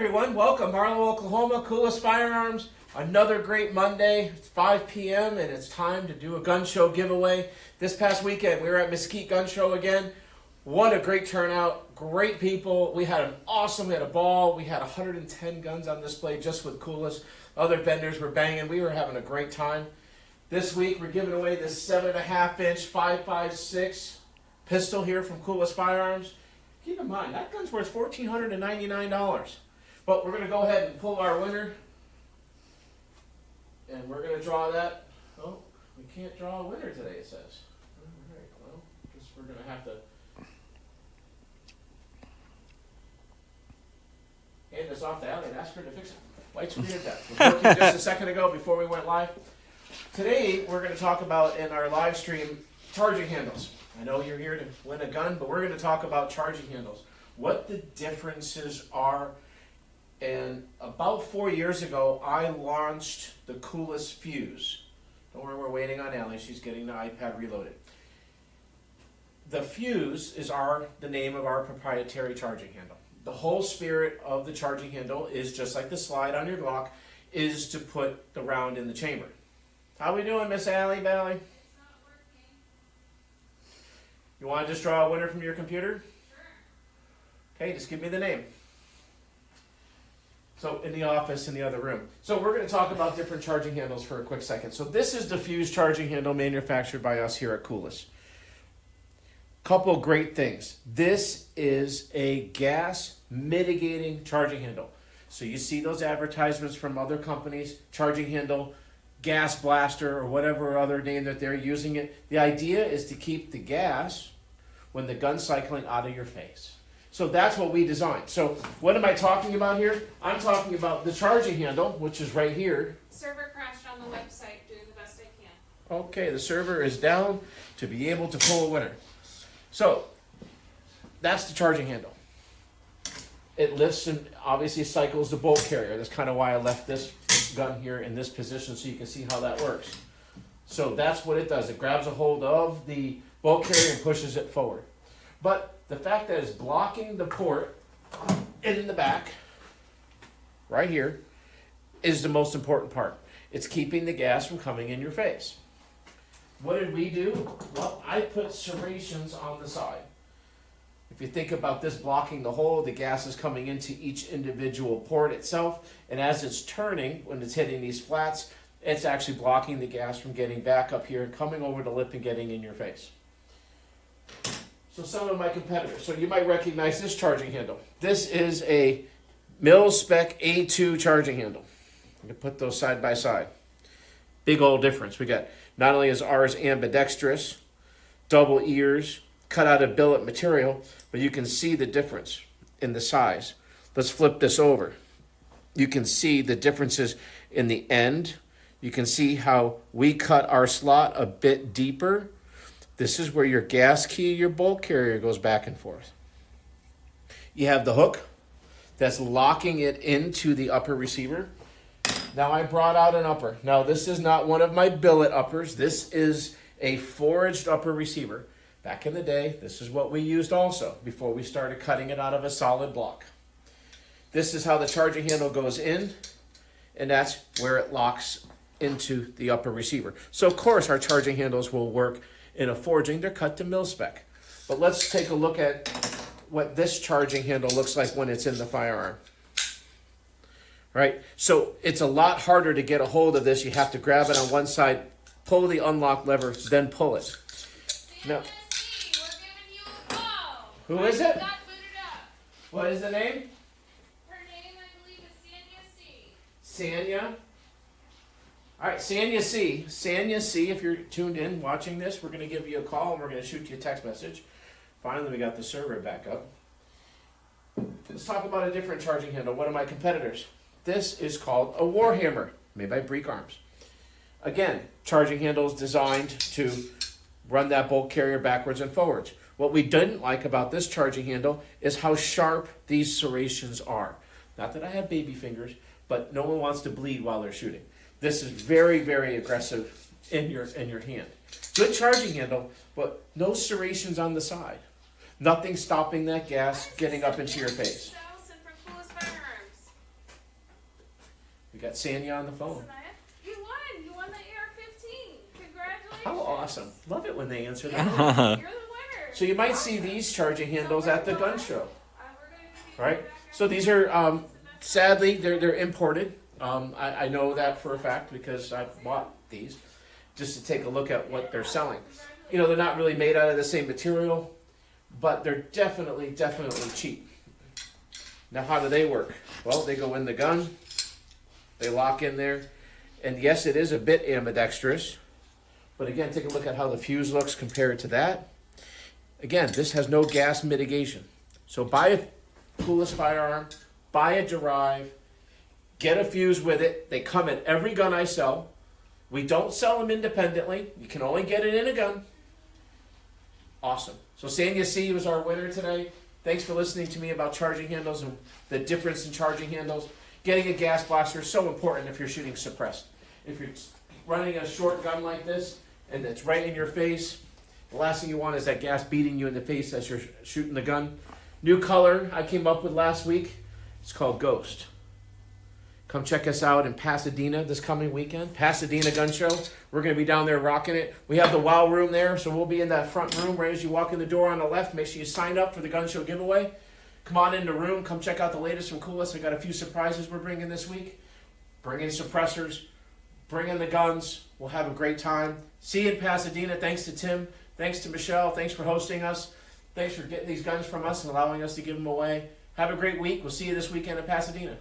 everyone, welcome. Marlow, Oklahoma, Coolest Firearms. Another great Monday. It's 5 p.m. and it's time to do a gun show giveaway. This past weekend we were at Mesquite Gun Show again. What a great turnout. Great people. We had we had a ball. We had 110 guns on display just with Coolest. Other vendors were banging. We were having a great time. This week we're giving away this 7.5 inch 5.56 pistol here from Coolest Firearms. Keep in mind, that gun's worth $1,499. But we're going to go ahead and pull our winner. And we're going to draw that. Oh, we can't draw a winner today, it says. All right, well, guess we're going to have to hand this off to Allie and ask her to fix it. Lights were at that. We were working just a second ago before we went live. Today, we're going to talk about, in our live stream, charging handles. I know you're here to win a gun, but we're going to talk about charging handles. What the differences are. And about 4 years ago, I launched the Coolest Fuse. Don't worry, we're waiting on Allie. She's getting the iPad reloaded. The Fuse is the name of our proprietary charging handle. The whole spirit of the charging handle is just like the slide on your Glock, is to put the round in the chamber. How we doing, Miss Allie Bally? It's not working. You want to just draw a winner from your computer? Sure. Okay, just give me the name. So in the office, in the other room. So we're going to talk about different charging handles for a quick second. So this is the Fuse charging handle manufactured by us here at Coolest. Couple great things. This is a gas mitigating charging handle. So you see those advertisements from other companies, charging handle, gas blaster, or whatever other name that they're using it. The idea is to keep the gas when the gun's cycling out of your face. So that's what we designed. So what am I talking about here? I'm talking about the charging handle, which is right here. Server crashed on the website, doing the best I can. Okay, the server is down to be able to pull a winner. So that's the charging handle. It lifts and obviously cycles the bolt carrier. That's kind of why I left this gun here in this position so you can see how that works. So that's what it does. It grabs a hold of the bolt carrier and pushes it forward. But the fact that it's blocking the port and in the back, right here, is the most important part. It's keeping the gas from coming in your face. What did we do? Well, I put serrations on the side. If you think about this blocking the hole, the gas is coming into each individual port itself, and as it's turning, when it's hitting these flats, it's actually blocking the gas from getting back up here and coming over the lip and getting in your face. So some of my competitors. So you might recognize this charging handle. This is a mil-spec A2 charging handle. You can put those side by side. Big old difference. We got, not only is ours ambidextrous, double ears, cut out of billet material, but you can see the difference in the size. Let's flip this over. You can see the differences in the end. You can see how we cut our slot a bit deeper. This is where your gas key, your bolt carrier goes back and forth. You have the hook that's locking it into the upper receiver. Now I brought out an upper. Now this is not one of my billet uppers. This is a forged upper receiver. Back in the day, this is what we used also before we started cutting it out of a solid block. This is how the charging handle goes in, and that's where it locks into the upper receiver. So of course our charging handles will work in a forging. They're cut to mil spec. But let's take a look at what this charging handle looks like when it's in the firearm. Right? So it's a lot harder to get a hold of this. You have to grab it on one side, pull the unlock lever, then pull it. Now, who is it? What is the name? Her name, I believe, is Sanya C. Sanya. All right, Sanya C. Sanya C, if you're tuned in watching this, we're going to give you a call and we're going to shoot you a text message. Finally, we got the server back up. Let's talk about a different charging handle. One of my competitors. This is called a Warhammer, made by Breek Arms. Again, charging handle is designed to run that bolt carrier backwards and forwards. What we didn't like about this charging handle is how sharp these serrations are. Not that I have baby fingers, but no one wants to bleed while they're shooting. This is very, very aggressive in your hand. Good charging handle, but no serrations on the side. Nothing stopping that gas getting up into your face. got Sanya on the phone. Sanaya, you won. You won the AR-15. Congratulations. How awesome. Love it when they answer that. Yeah, you're the winner. So you might see these charging handles at the gun show. We're going to be Right? So these are, sadly, they're imported. I know that for a fact because I bought these just to take a look at what they're selling. You know, they're not really made out of the same material, but they're definitely cheap. Now, how do they work? Well, they go in the gun, they lock in there, and yes, it is a bit ambidextrous, but again, take a look at how the fuse looks compared to that. Again, this has no gas mitigation. So buy a Coolest firearm, buy a Derive, get a fuse with it. They come in every gun I sell. We don't sell them independently. You can only get it in a gun. Awesome. So Sanya C was our winner today. Thanks for listening to me about charging handles and the difference in charging handles. Getting a gas blaster is so important if you're shooting suppressed. If you're running a short gun like this and it's right in your face, the last thing you want is that gas beating you in the face as you're shooting the gun. New color I came up with last week. It's called Ghost. Come check us out in Pasadena this coming weekend. Pasadena Gun Show. We're going to be down there rocking it. We have the WOW room there, so we'll be in that front room right as you walk in the door on the left. Make sure you sign up for the Gun Show giveaway. Come on in the room. Come check out the latest from coolest. I got a few surprises we're bringing this week. Bring in suppressors. Bring in the guns. We'll have a great time. See you in Pasadena. Thanks to Tim. Thanks to Michelle. Thanks for hosting us. Thanks for getting these guns from us and allowing us to give them away. Have a great week. We'll see you this weekend in Pasadena.